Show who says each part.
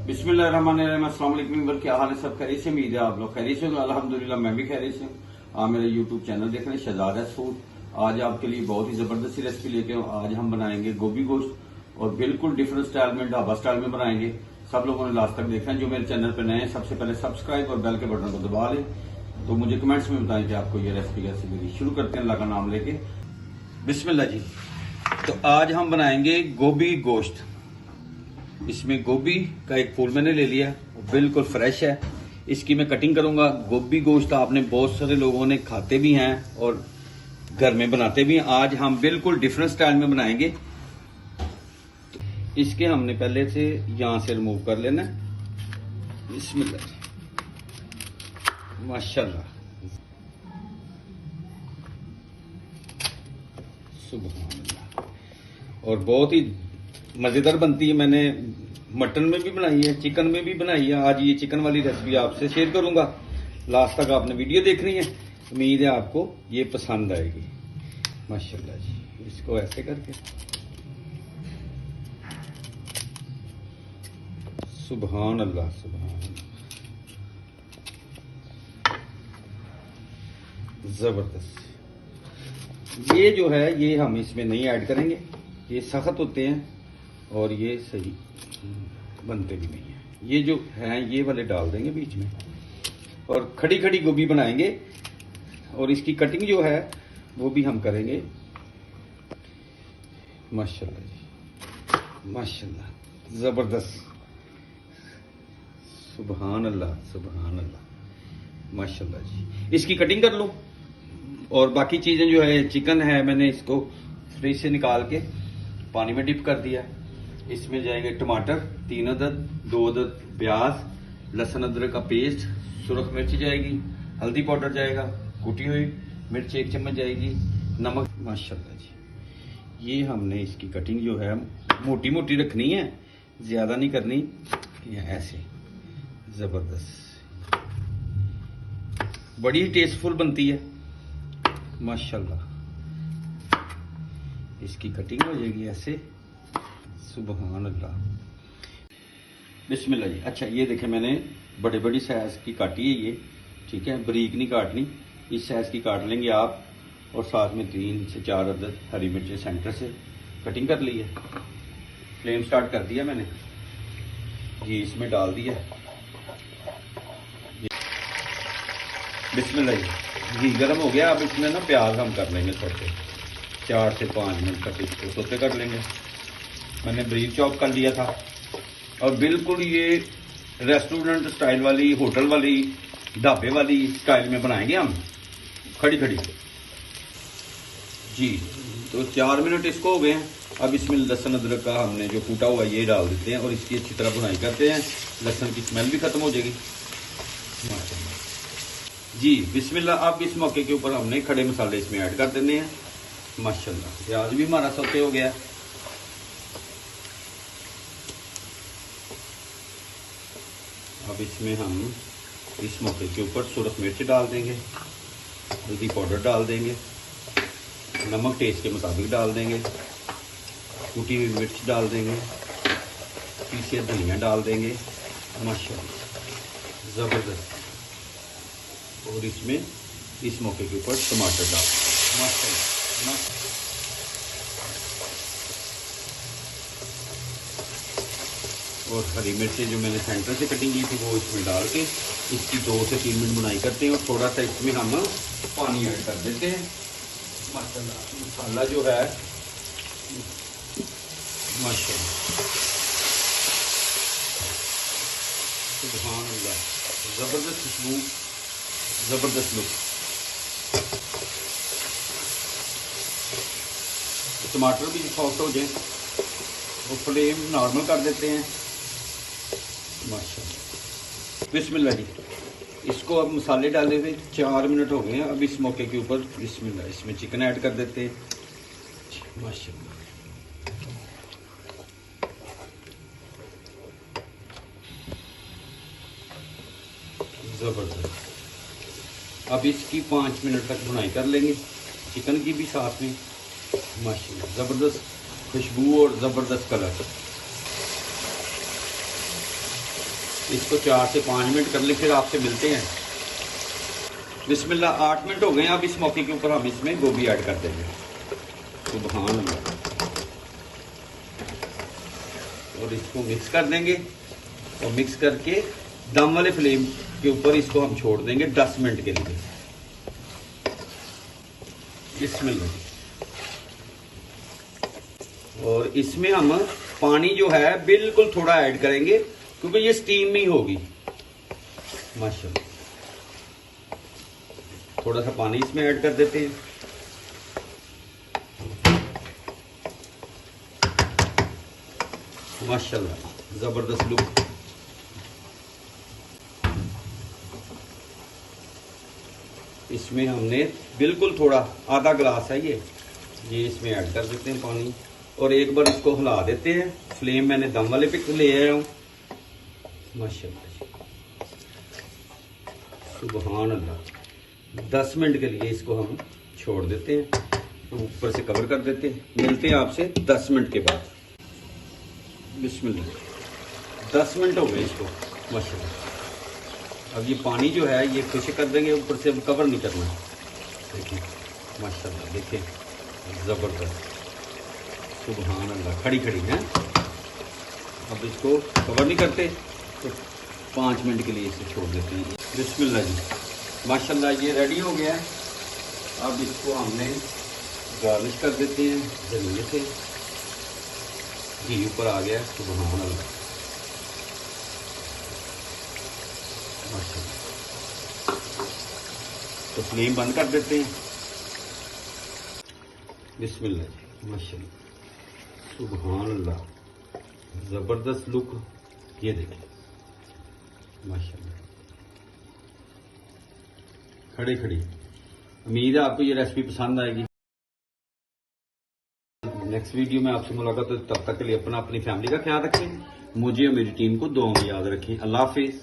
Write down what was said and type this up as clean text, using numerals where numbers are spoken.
Speaker 1: बिस्मिल्लाहिर्रहमानिर्रहीम। अस्सलाम वालेकुम। क्या हाल है? सब खैरियत से? उम्मीद है आप लोग खैरियत से। अल्हम्दुलिल्लाह मैं भी खैरियत से हूँ। आप मेरे यूट्यूब चैनल देख रहे हैं शहजाद फूड। आज आपके लिए बहुत ही जबरदस्त रेसिपी लेके आऊँ। आज हम बनाएंगे गोभी गोश्त और बिल्कुल डिफरेंट स्टाइल में, ढाबा स्टाइल में बनाएंगे। सब लोगों ने लास्ट तक देखना है। जो मेरे चैनल पर नए हैं सबसे पहले सब्सक्राइब और बेल के बटन को दबा लें। तो मुझे कमेंट्स में बताएं कि आपको ये रेसिपी कैसी लगी। शुरू करते हैं अल्लाह का नाम लेके। बिस्मिल्लाह जी। तो आज हम बनाएंगे गोभी गोश्त। इसमें गोभी का एक फूल मैंने ले लिया, बिल्कुल फ्रेश है। इसकी मैं कटिंग करूंगा। गोभी गोश्त आपने बहुत सारे लोगों ने खाते भी हैं और घर में बनाते भी हैं। आज हम बिल्कुल डिफरेंट स्टाइल में बनाएंगे। तो इसके हमने पहले से यहां से रिमूव कर लेना है। बिस्मिल्लाह, माशाल्लाह, सुभान अल्लाह। और बहुत ही मजेदार बनती है। मैंने मटन में भी बनाई है, चिकन में भी बनाई है। आज ये चिकन वाली रेसिपी आपसे शेयर करूंगा। लास्ट तक आपने वीडियो देखनी है। उम्मीद है आपको ये पसंद आएगी। माशाल्लाह जी। इसको ऐसे करके, सुभान अल्लाह, सुभान अल्लाह, जबरदस्त। ये जो है ये हम इसमें नहीं ऐड करेंगे। ये सख्त होते हैं और ये सही बनते भी नहीं है। ये जो है ये वाले डाल देंगे बीच में। और खड़ी खड़ी गोभी बनाएंगे और इसकी कटिंग जो है वो भी हम करेंगे। माशाल्लाह जी, माशाल्लाह, जबरदस्त, सुभान अल्लाह, सुभान अल्लाह, माशाल्लाह जी। इसकी कटिंग कर लो। और बाकी चीजें जो है, चिकन है, मैंने इसको फ्रिज से निकाल के पानी में डिप कर दिया। इसमें जाएंगे टमाटर 3 अदद, 2 अदद प्याज, लहसुन अदरक का पेस्ट, सुरख मिर्च जाएगी, हल्दी पाउडर जाएगा, कुटी हुई मिर्च 1 चम्मच जाएगी, नमक। माशाल्लाह जी। ये हमने इसकी कटिंग जो है मोटी मोटी रखनी है, ज्यादा नहीं करनी। ये ऐसे जबरदस्त, बड़ी ही टेस्टफुल बनती है माशाल्लाह। इसकी कटिंग हो जाएगी ऐसे, सुभान अल्लाह। बिस्मिल्लाह जी। अच्छा ये देखें, मैंने बड़े बड़ी साइज की काटी है ये, ठीक है, बारीक नहीं काटनी। इस साइज की काट लेंगे आप। और साथ में 3 से 4 अदद हरी मिर्च सेंटर से कटिंग कर ली है। फ्लेम स्टार्ट कर दिया मैंने, ये इसमें डाल दिया। बिस्मिल्लाह जी। घी गर्म हो गया। अब इसमें ना प्याज हम कर लेंगे थोड़े 4 से 5 मिनट तक इसको सोते कर लेंगे। मैंने ब्रीफ चॉप कर लिया था। और बिल्कुल ये रेस्टोरेंट स्टाइल वाली, होटल वाली, ढाबे वाली स्टाइल में बनाएंगे हम, खड़ी खड़ी जी। तो 4 मिनट इसको हो गए हैं। अब इसमें लहसुन अदरक का हमने जो कूटा हुआ ये डाल देते हैं और इसकी अच्छी तरह भुनाई करते हैं। लहसुन की स्मेल भी खत्म हो जाएगी जी। बिस्मिल्लाह। अब इस मौके के ऊपर हमने खड़े मसाले इसमें ऐड कर देने हैं। माशाल्लाह, प्याज भी हमारा सौते हो गया। अब इसमें हम इस मौके के ऊपर सुरख मिर्च डाल देंगे, हल्दी पाउडर डाल देंगे, नमक टेस्ट के मुताबिक डाल देंगे, कुटी हुई मिर्च डाल देंगे, पीसे धनिया डाल देंगे। माशाल्लाह, ज़बरदस्त। और इसमें इस मौके के ऊपर टमाटर डाल, माशाल्लाह। और हरी मिर्चें जो मैंने सेंटर से कटिंग की थी वो इसमें डाल के इसकी 2 से 3 मिनट बुनाई करते हैं। और थोड़ा सा इसमें हम पानी ऐड कर देते हैं। माशाल्लाह, मसाला जो है माशाल्लाह, सुभान अल्लाह, जबरदस्त खुशबू, जबरदस्त लुक। टमाटर भी सॉफ्ट हो जाए तो फ्लेम नॉर्मल कर देते हैं। माशाल्लाह। बिस्मिल्लाह जी। इसको अब मसाले डाले हुए 4 मिनट हो गए हैं। अब इस मौके के ऊपर बिस्मिल्लाह इसमें चिकन ऐड कर देते हैं। माशाल्लाह, जबरदस्त। अब इसकी 5 मिनट तक भुनाई कर लेंगे, चिकन की भी साथ में। माशाल्लाह, जबरदस्त खुशबू और जबरदस्त कलर। इसको 4 से 5 मिनट कर ले, फिर आपसे मिलते हैं। बिस्मिल्लाह, 8 मिनट हो गए। अब इस मौके के ऊपर हम इसमें गोभी ऐड कर देंगे। सुभान अल्लाह। और इसको मिक्स कर देंगे और मिक्स करके दम वाले फ्लेम के ऊपर इसको हम छोड़ देंगे 10 मिनट के लिए। बिस्मिल्लाह। और इसमें हम पानी जो है बिल्कुल थोड़ा ऐड करेंगे क्योंकि ये स्टीम में ही होगी। माशाल्लाह, थोड़ा सा पानी इसमें ऐड कर देते हैं। माशाल्लाह, जबरदस्त लुक। इसमें हमने बिल्कुल थोड़ा आधा गिलास है ये इसमें ऐड कर देते हैं पानी और एक बार इसको हिला देते हैं। फ्लेम मैंने दम वाले पे ले आया हूं। माशाल्लाह, सुभान अल्लाह। 10 मिनट के लिए इसको हम छोड़ देते हैं, तो ऊपर से कवर कर देते हैं। मिलते हैं आपसे 10 मिनट के बाद। बिस्मिल्लाह, 10 मिनट हो गए इसको। माशाल्लाह, अब ये पानी जो है ये खुश कर देंगे, ऊपर से कवर नहीं करना। देखिए माशाल्लाह, देखिए ज़बरदस्त। सुभान अल्लाह, खड़ी खड़ी है। अब इसको कवर नहीं करते तो 5 मिनट के लिए इसे छोड़ देते हैं। बिस्मिल्लाह जी, माशाल्लाह ये रेडी हो गया है। अब इसको हमने गार्निश कर देते हैं धनिये से। घी ऊपर आ गया। सुभान अल्लाह, माशाल्लाह। तो फ्लेम बंद कर देते हैं। बिस्मिल्लाह जी, माशाल्लाह, सुभान अल्लाह, जबरदस्त लुक। ये देखिए माशाल्लाह, खड़ी खड़ी। उम्मीद है आपको ये रेसिपी पसंद आएगी। नेक्स्ट वीडियो में आपसे मुलाकात हो, तब तक के लिए अपनी फैमिली का ख्याल रखें। मुझे और मेरी टीम को दुआ में याद रखें। अल्लाह हाफिज।